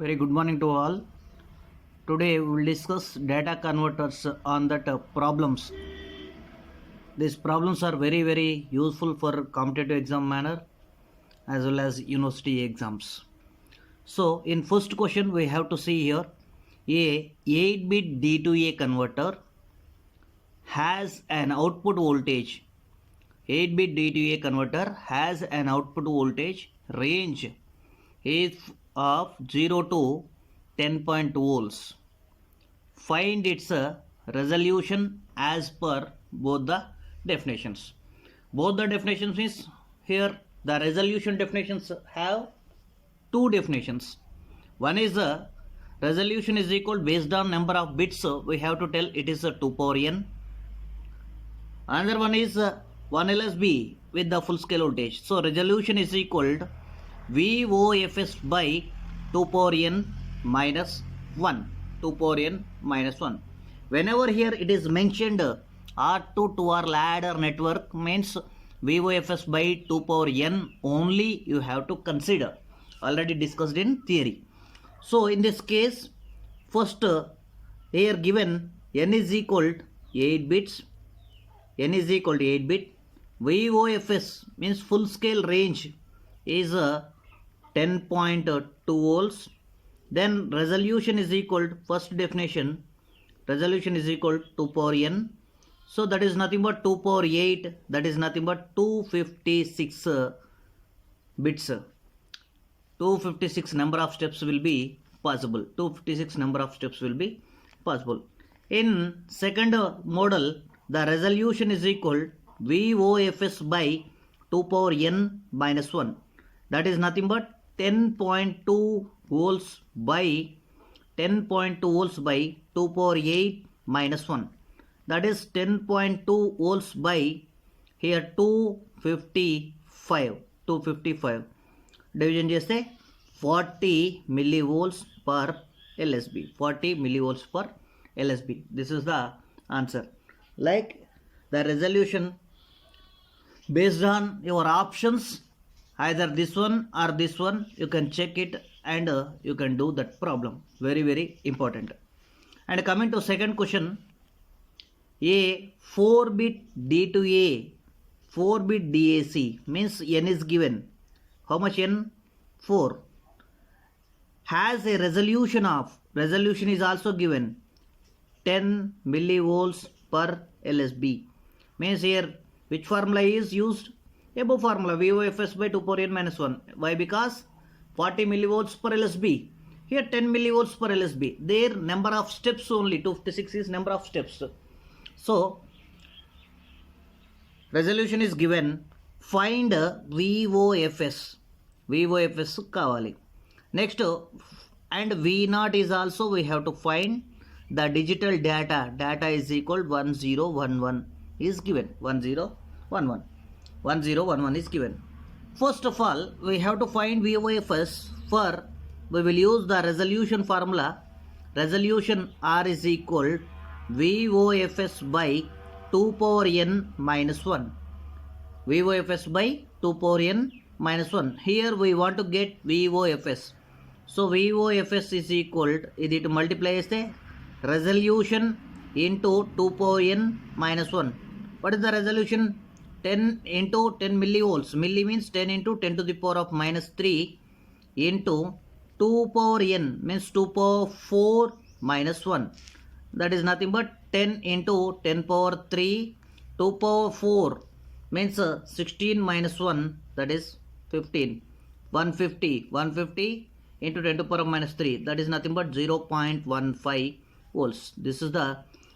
Very good morning to all. Today we will discuss data converters on that problems. These problems are very useful for competitive exam manner as well as university exams. So in first question we have to see here a 8-bit D to A converter has an output voltage. 8-bit D to A converter has an output voltage range is of 0 to 10.2 volts. Find its resolution as per both the definitions. Both the definitions means here the resolution definitions have two definitions. One is the resolution is equal based on number of bits, we have to tell it is a 2 power n. Another one is 1 LSB with the full scale voltage. So resolution is equal to VOFS by 2 power n minus 1. 2 power n minus 1. Whenever here it is mentioned R2 to R ladder network means VOFS by 2 power n only you have to consider. Already discussed in theory. So in this case, first here given n is equal to 8 bits. N is equal to 8 bit. VOFS means full scale range is 10.2 volts. Then resolution is equal to first definition. Resolution is equal to 2 power n. So that is nothing but 2 power 8. That is nothing but 256 bits. 256 number of steps will be possible. 256 number of steps will be possible. In second model, the resolution is equal VOFS by 2 power n minus 1. That is nothing but 10.2 volts by 10.2 volts by 2 power 8 minus 1. That is 10.2 volts by here 255. 255. Division చేస్తే 40 millivolts per LSB. 40 millivolts per LSB. This is the answer. Like the resolution based on your options, either this one or this one, you can check it and you can do that problem. Very important. And coming to second question, a 4-bit D2A 4-bit DAC means n is given. How much n? 4. Has a resolution is also given 10 millivolts per LSB. Means here which formula is used? Above formula VOFS by 2 power n minus 1. Why? Because 40 millivolts per LSB. Here 10 millivolts per LSB. Their number of steps only. 256 is number of steps. So resolution is given. Find VOFS. VOFS kavali. Next, and V0 is also we have to find the digital data. Data is equal 1011 is given. 1011. 1011 is given. First of all, we have to find VOFS. For we will use the resolution formula. Resolution R is equal VOFS by 2 power n minus 1. VOFS by 2 power n minus 1. Here we want to get VOFS. So VOFS is equal to ఇది to multiply చేస్తే resolution into 2 power n minus 1. What is the resolution? 10 into 10 millivolts. Milli means 10 into 10 to the power of minus 3 into 2 power n means 2 power 4 minus 1. That is nothing but 10 into 10 power 3. 2 power 4 means 16 minus 1, that is 15. 150 into 10 to the power of minus 3, that is nothing but 0.15 volts. This is the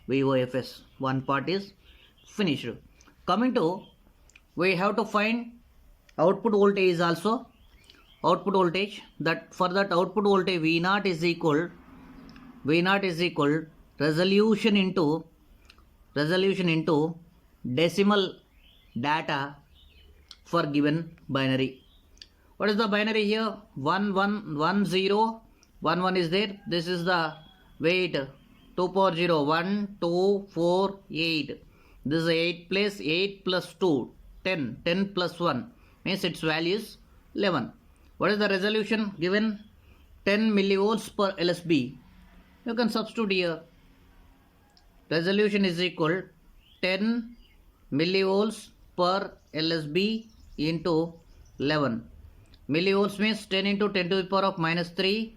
VOFS. One part is finished. Coming to, we have to find output voltage also. Output voltage, that for that output voltage V0 is equal resolution into decimal data for given binary. What is the binary here? 1 1 1 0 1 1 is there. This is the weight 2 power 0 1 2 4 8. This is 8 plus 8 plus 2 10. 10 plus 1 means its value is 11. What is the resolution given? 10 millivolts per LSB, you can substitute here. Resolution is equal 10 millivolts per LSB into 11. Millivolts means 10 into 10 to the power of minus 3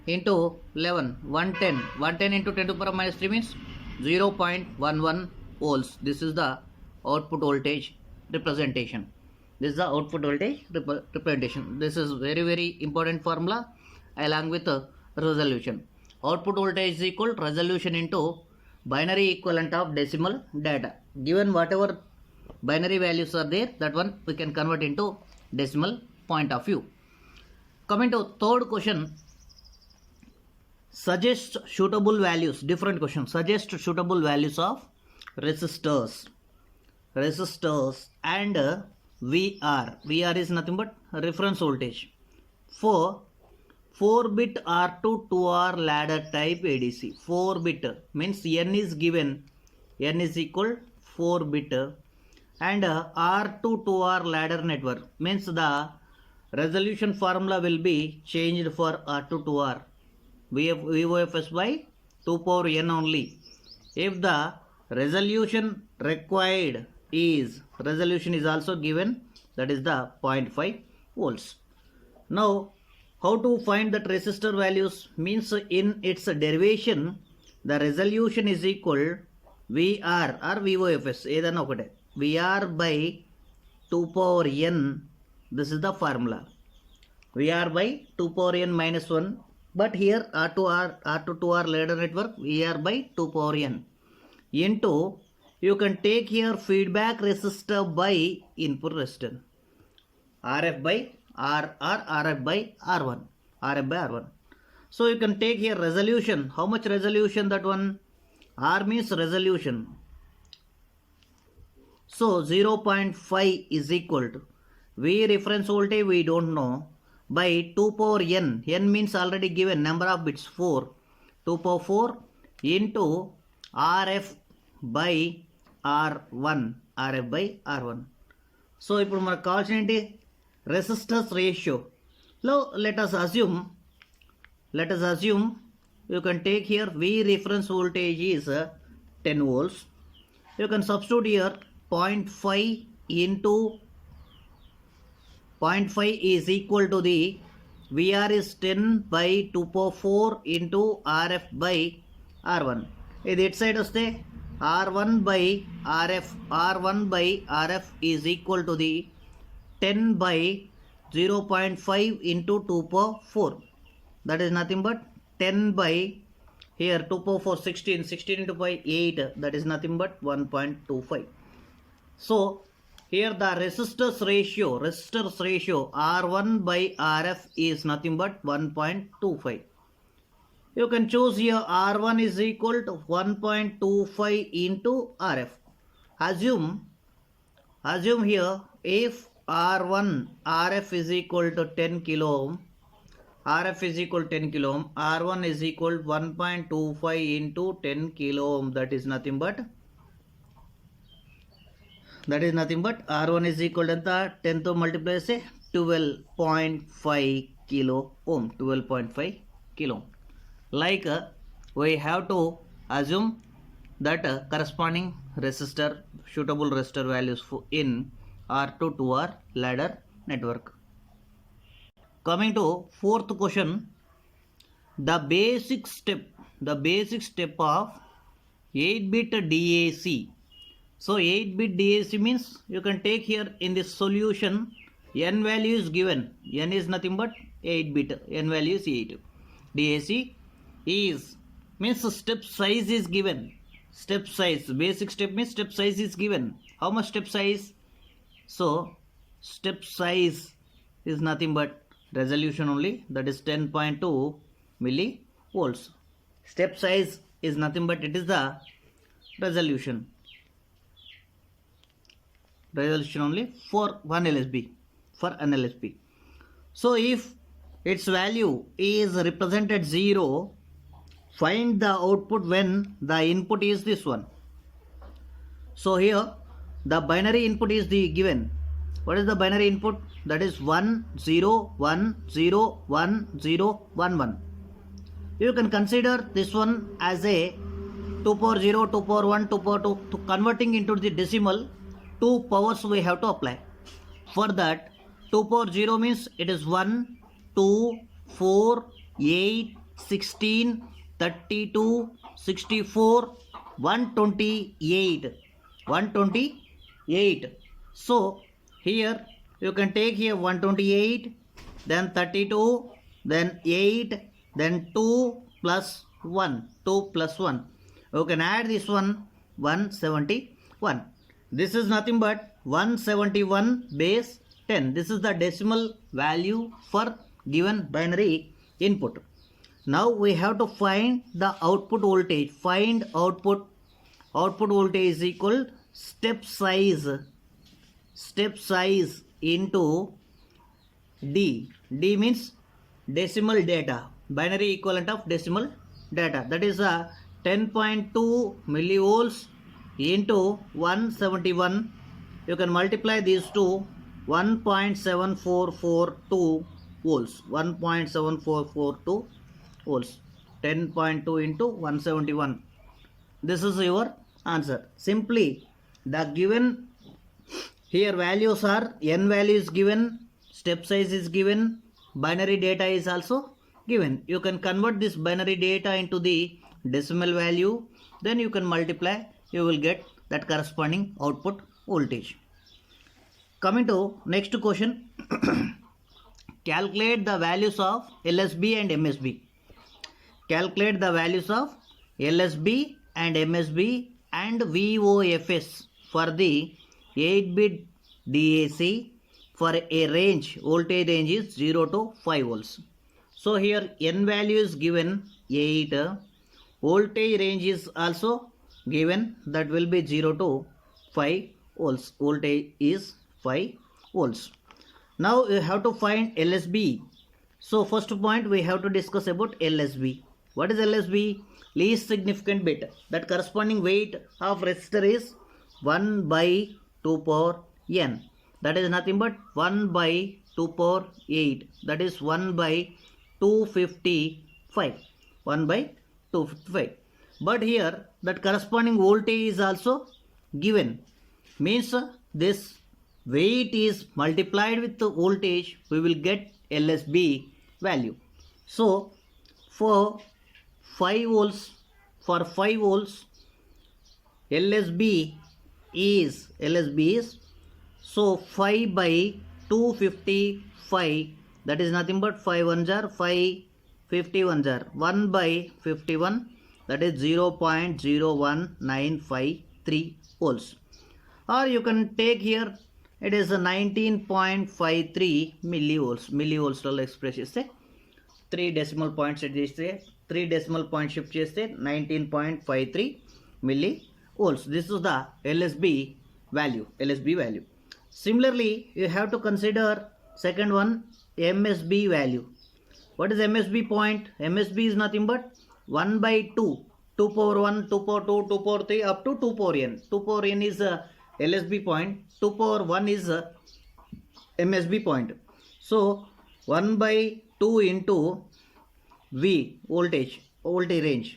into 11, 110. 110 into 10 to the power of minus 3 means 0.11 volts. This is the output voltage representation. This is the output voltage representation. This is very important formula along with resolution. Output voltage is equal to resolution into binary equivalent of decimal data. Given whatever binary values are there, that one we can convert into decimal point of view. Coming to third question, suggest suitable values. Different question. Suggest suitable values of resistors and VR. VR is nothing but reference voltage for 4-bit R2 2R ladder type ADC. 4-bit means N is given, N is equal 4-bit, and R2 2R ladder network means the resolution formula will be changed for R2 2R. VOFS by 2 power N only. If the resolution required is, resolution is also given, that is the 0.5 volts. Now how to find that resistor values means in its derivation the resolution is equal VR or VOFS ఏదైనా ఒకటే VR by 2 power n. This is the formula. VR by 2 power n minus 1, but here R2 2R ladder network VR by 2 power n into, you can take here feedback resistor by input resistor, RF by R or RF by R1, RF by R1. So you can take here resolution. How much resolution that one? R means resolution. So 0.5 is equal to V reference voltage we don't know by 2 power n. N means already given, number of bits 4. 2 power 4 into RF by R1, RF by R1. So ఇప్పుడు మనకు కావాల్సిన ఏంటి? Resistors ratio. Now let us assume you can take here V reference voltage is 10 volts. You can substitute here 0.5 into 0.5 is equal to the VR is 10 by 2 power 4 into RF by R1. ఇది at side వస్తే R1 by RF is equal to the 10 by 0.5 into 2 power 4. That is nothing but 10 by here 2 power 4 16 into 5 8. That is nothing but 1.25. So here the resistors ratio R1 by RF is nothing but 1.25. You can choose here R1 is equal to 1.25 into RF. Assume here if RF is equal to 10 kilo ohm, RF is equal to 10 kilo ohm, R1 is equal to 1.25 into 10 kilo ohm. That is nothing but R1 is equal to 10 to multiply say 12.5 kilo ohm. 12.5 kilo ohm. Like we have to assume that corresponding resistor, suitable resistor values in R2 2R ladder network. Coming to fourth question, the basic step of 8-bit DAC. So 8-bit DAC means you can take here in this solution n value is given, n is nothing but 8-bit, n value is 8. DAC is means step size is given. Step size, basic step means step size is given. How much step size? So step size is nothing but resolution only, that is 10.2 millivolts. Step size is nothing but it is the resolution only for an LSB. So if its value is represented 0, find the output when the input is this one. So here the binary input is the given. What is the binary input? That is 1 0 1 0 1 0 1 1. You can consider this one as a 2 power 0, 2 power 1, 2 power 2. To converting into the decimal, 2 powers we have to apply. For that, 2 power 0 means it is 1, 2, 4, 8, 16, 32, 64, 128. 128. So, here you can take here 128, then 32, then 8, then 2 plus 1. 2 plus 1. You can add this one 171. This is nothing but 171 base 10. This is the decimal value for given binary input. Now we have to find the output voltage. Find output. Output voltage is equal step size. Step size into D. D means decimal data. Binary equivalent of decimal data. That is a 10.2 millivolts into 171. You can multiply these two. 1.7442 volts. 1.7442 volts. 10.2 into 171. This is your answer. Simply the given here values are n value is given, step size is given, binary data is also given. You can convert this binary data into the decimal value, then you can multiply, you will get that corresponding output voltage. Coming to next question. Calculate the values of LSB and MSB. Calculate the values of LSB and MSB and VOFS for the 8-bit DAC for a range, voltage range is 0 to 5 volts. So here n value is given 8, voltage range is also given, that will be 0 to 5 volts. Voltage is 5 volts. Now you have to find LSB. So first point we have to discuss about LSB. What is LSB? Least significant bit. That corresponding weight of resistor is 1 by 2 power n. That is nothing but 1 by 2 power 8. That is 1 by 255. 1 by 255. But here that corresponding voltage is also given. Means this weight is multiplied with the voltage, we will get LSB value. So for 5 volts, LSB is so 5 by 255, that is nothing but 5 ones are 5, 50 ones are 1 by 51, that is 0.01953 volts. Or you can take here, it is a 19.53 millivolts. Millivolts లో express చేస్తే 3 decimal points set చేస్తే 3 decimal point shift చేస్తే 19.53 millivolts. This is the LSB value. Similarly, you have to consider second one, MSB value. What is MSB point? MSB is nothing but 1 by 2. 2 power 1, 2 power 2, 2 power 3 up to 2 power n. 2 power n is LSB point. 2 power 1 is MSB point. So 1 by 2 into V voltage range.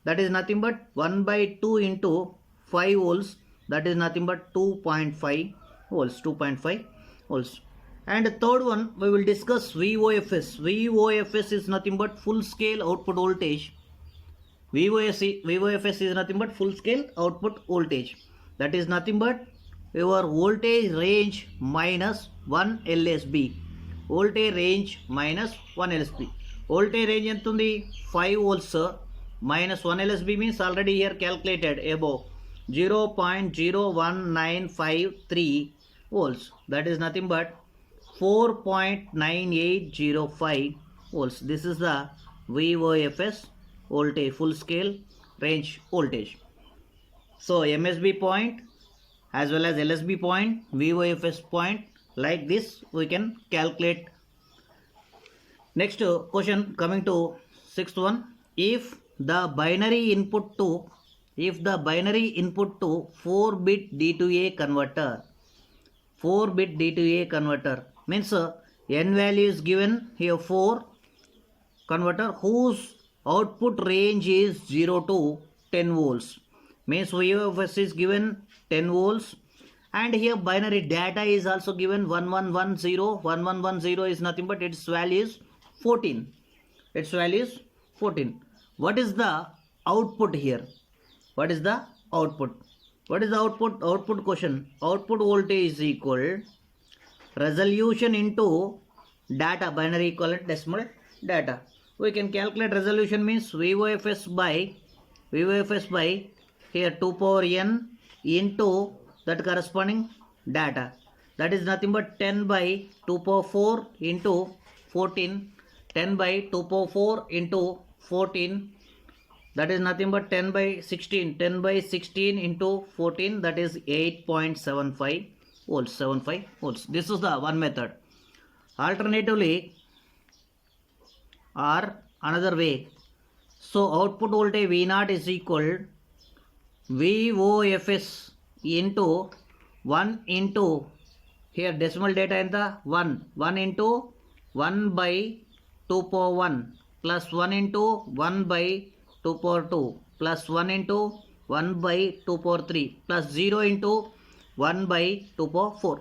That is nothing but 1 by 2 into 5 volts. That is nothing but 2.5 volts. 2.5 volts. And the third one we will discuss VOFS. VOFS is nothing but full scale output voltage. VOFS is nothing but full scale output voltage. That is nothing but your voltage range minus 1 LSB. Voltage range minus 1 LSB. Voltage range ఎంత ఉంది 5 volts minus 1 LSB means already here calculated above 0.01953 volts. That is nothing but 4.9805 volts. This is the VOFS voltage, full scale range voltage. So MSB point as well as LSB point, VOFS point, like this we can calculate. Next question, coming to sixth one. If the binary input to 4-bit D to A converter, 4-bit D to A converter. Means n value is given here 4 converter whose output range is 0 to 10 volts. Means VOFS is given 10 volts, and here binary data is also given 1110. 1110 is nothing but its value is 14. Its value is 14. What is the output here? What is the output? What is the output? Output question. Output voltage is equal resolution into data, binary equivalent decimal data. We can calculate resolution means VOFS by here 2 power n into that corresponding data. That is nothing but 10 by 2 power 4 into 14. 10 by 2 power 4 into 14. That is nothing but 10 by 16. 10 by 16 into 14. That is 8.75 volts. 75 volts. This is the one method. Alternatively, or another way. So output voltage V0 is equal VOFS into 1 into here decimal data in the 1 into 1 by 2 power 1 plus 1 into 1 by 2 power 2 plus 1 into 1 by 2 power 3 plus 0 into 1 by 2 power 4.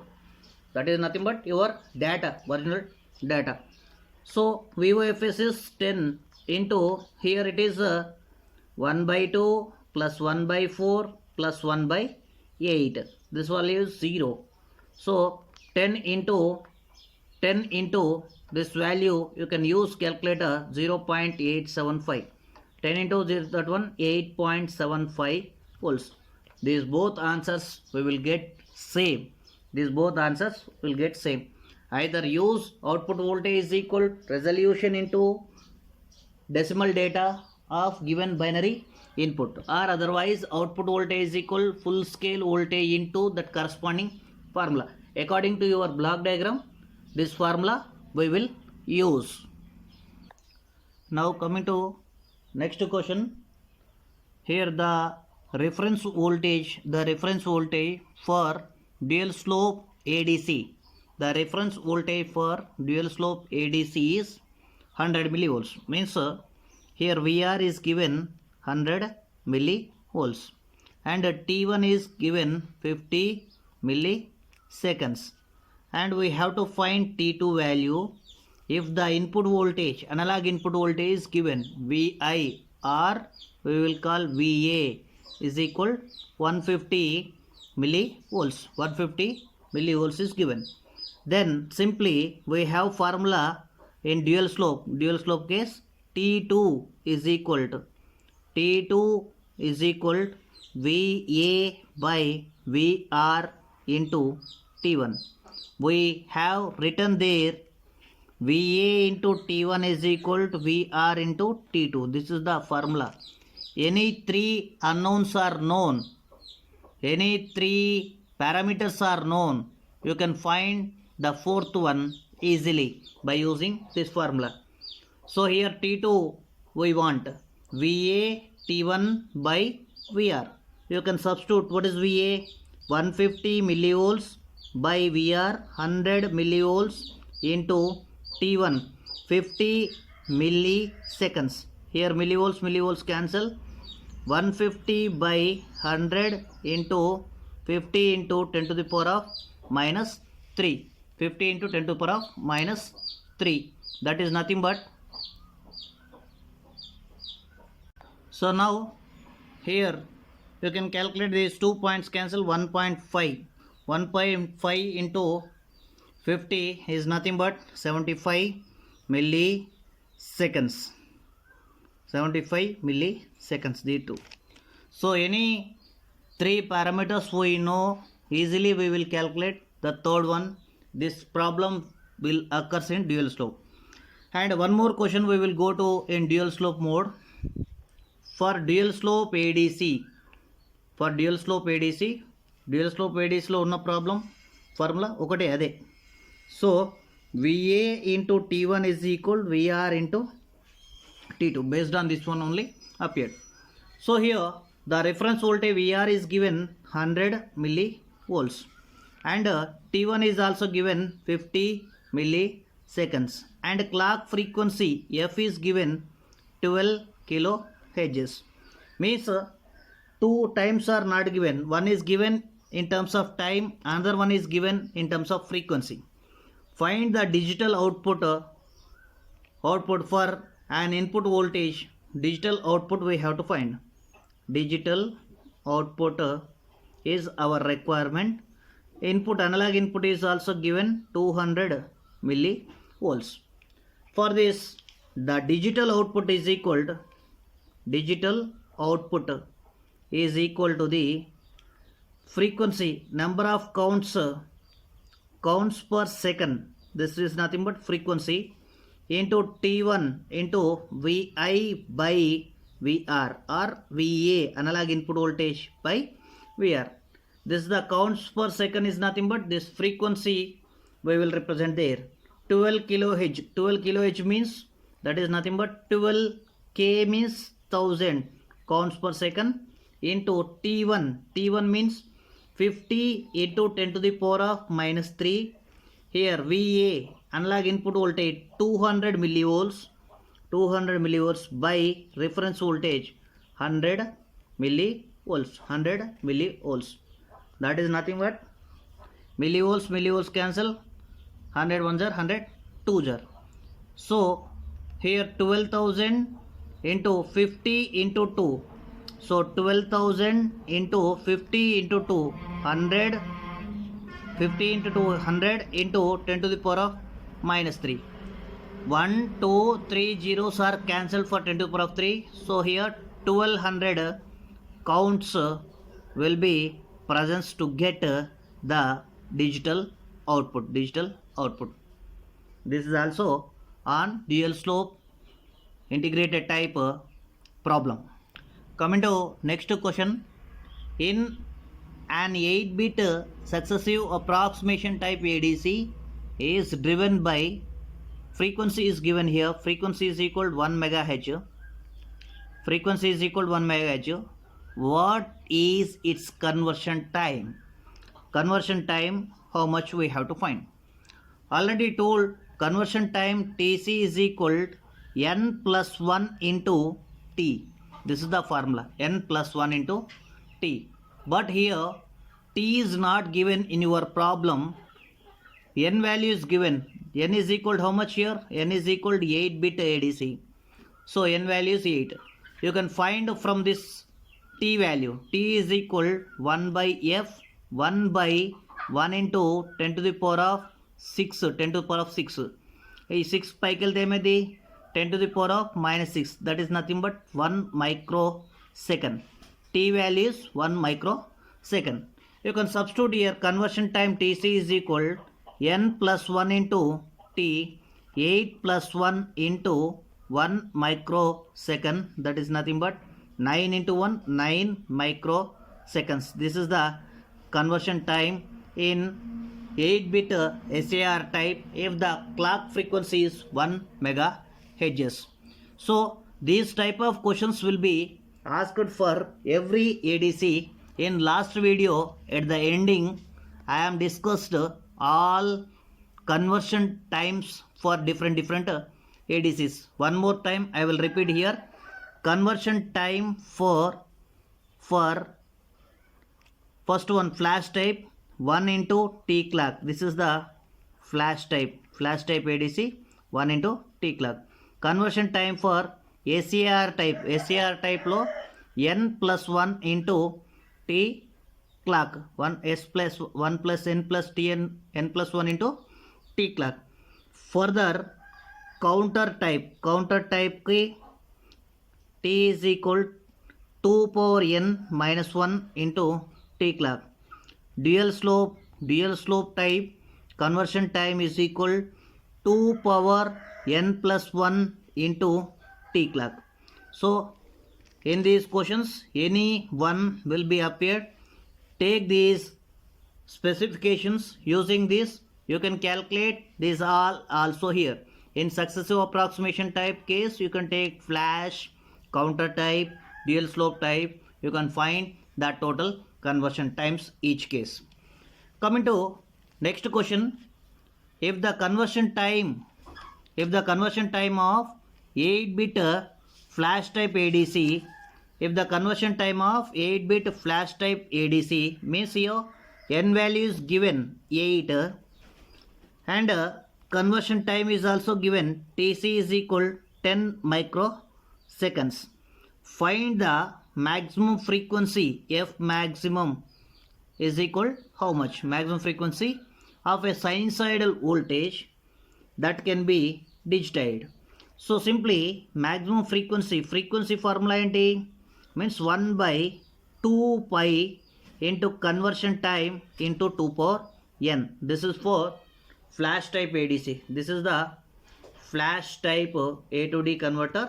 That is nothing but your data, original data. So VOFS is 10 into here it is 1 by 2 plus 1 by 4 plus 1 by 8. This value is 0. So 10 into this value you can use calculator 0.875. 10 into that one 8.75 volts. These both answers we will get same. These both answers will get same. Either use output voltage is equal resolution into decimal data of given binary input, or otherwise output voltage is equal full scale voltage into that corresponding formula. According to your block diagram, this formula we will use. Now coming to next question. Here the reference voltage for dual slope ADC. The reference voltage for dual slope ADC is 100 millivolts. Means here VR is given 100 millivolts and T1 is given 50 milliseconds, and we have to find T2 value if the input voltage, analog input voltage is given VI, or we will call VA, is equal 150 millivolts. 150 millivolts is given. Then simply we have formula in dual slope case. T2 is equal to VA by VR into T1. We have written there VA into T1 is equal to VR into T2. This is the formula. Any three unknowns are known, any three parameters are known, you can find the fourth one easily by using this formula. So here T2 we want VA T1 by VR. You can substitute what is VA, 150 millivolts by VR 100 millivolts into T1 50 milliseconds. Here millivolts cancel. 150 by 100 into 50 into 10 to the power of minus 3. 50 into 10 to the power of minus 3. That is nothing but. So now here you can calculate these 2 points cancel. 1.5. 1.5 into 50 is nothing but 75 milliseconds. 75 milliseconds, the two. So any three parameters we know, easily we will calculate the third one. This problem will occurs in dual slope. And one more question we will go to in dual slope mode. For dual slope ADC లో ఉన్న problem formula ఒకటే అదే. So VA into T1 is equal VR into T2. Based on this one only appeared. So here the reference voltage VR is given 100 millivolts and t1 is also given 50 milliseconds, and clock frequency f is given 12 kilohertz. Means two times are not given, one is given in terms of time, another one is given in terms of frequency. Find the digital output for an input voltage. Digital output we have to find. Digital output is our requirement. Input, analog input is also given 200 millivolts. For this, the digital output is equal to the frequency, number of counts per second. This is nothing but frequency into T1 into VI by VR or VA, analog input voltage, by VR. This is the counts per second is nothing but this frequency we will represent there. 12 kilohertz. 12 kilohertz means that is nothing but 12 K means 1000 counts per second into T1. T1 means 50 into 10 to the power of minus 3. Here VA, analog input voltage, 200 millivolts by reference voltage 100 millivolts. That is nothing but millivolts cancel, 100 ones are 100 twos are. So here 12,000 into 50 into 2. So 12,000 into 50 into 2, 100. 50 into 2, 100 into 10 to the power of minus 3. 1, 2, 3 zeros are cancelled for 10 to the power of 3. So here 1200 counts will be present to get the digital output. This is also on dual slope integrated type problem. Coming to next question. In an 8-bit successive approximation type ADC is driven by, frequency is given here, frequency is equal to 1 megahertz. What is its conversion time? How much we have to find? Already told, conversion time Tc is equal to n plus 1 into T. This is the formula, n plus 1 into T. But here T is not given in your problem. N value is given. N is equal to how much here? N is equal to 8-bit ADC. So N value is 8. You can find from this T value. T is equal 1 by F, 1 by 1 into 10 to the power of 6. 10 to the power of 6. 6 paikel demedi 10 to the power of minus 6. That is nothing but 1 microsecond. T value is 1 microsecond. You can substitute here conversion time Tc is equal n plus 1 into T, 8 plus 1 into 1 microsecond. That is nothing but 9 into 1, 9 microseconds. This is the conversion time in 8-bit SAR type if the clock frequency is 1 megahertz. So these type of questions will be asked for every ADC. In last video at the ending I am discussed all conversion times for different ADCs. One more time I will repeat here. Conversion time for first one, flash type, 1 into T clock. This is the flash type ADC, 1 into T clock. Conversion time for SAR type lo n plus 1 into T clock, 1 plus n plus T n plus 1 into T clock. Further, counter type ki T is equal 2 power n minus 1 into T clock. Dual slope type conversion time is equal 2 power n plus 1 into T clock. So in these questions any one will be appeared. Take these specifications. Using this you can calculate these all also here. In successive approximation type case you can take flash, counter type, dual slope type. You can find the total conversion times each case. Coming to next question, if the conversion time of 8-bit flash type ADC, if the conversion time of 8-bit flash type ADC means here n value is given 8 and conversion time is also given TC is equal 10 microseconds. Find the maximum frequency F maximum is equal how much? Maximum frequency of a sinusoidal voltage that can be digitized. So simply maximum frequency formula ఏంటి? Means 1 by 2 pi into conversion time into 2 power n. This is for flash type ADC. This is the flash type A to D converter.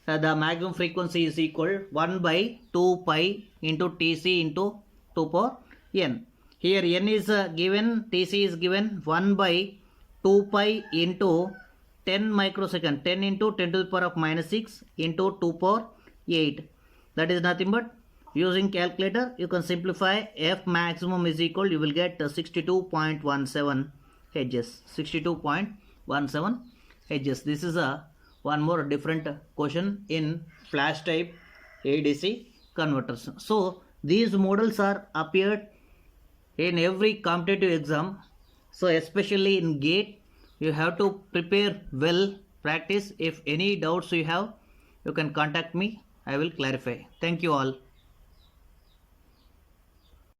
The maximum frequency is equal 1 by 2 pi into TC into 2 power n. Here n is given, TC is given 1 by 2 pi into 10 microsecond, 10 into 10 to the power of minus 6 into 2 power 8. That is nothing but using calculator you can simplify. F maximum is equal, you will get 62.17 Hz. 62.17 Hz. This is a one more different question in flash type ADC converters. So these models are appeared in every competitive exam. So especially in GATE, you have to prepare well, practice. If any doubts you have, you can contact me. I will clarify. Thank you all.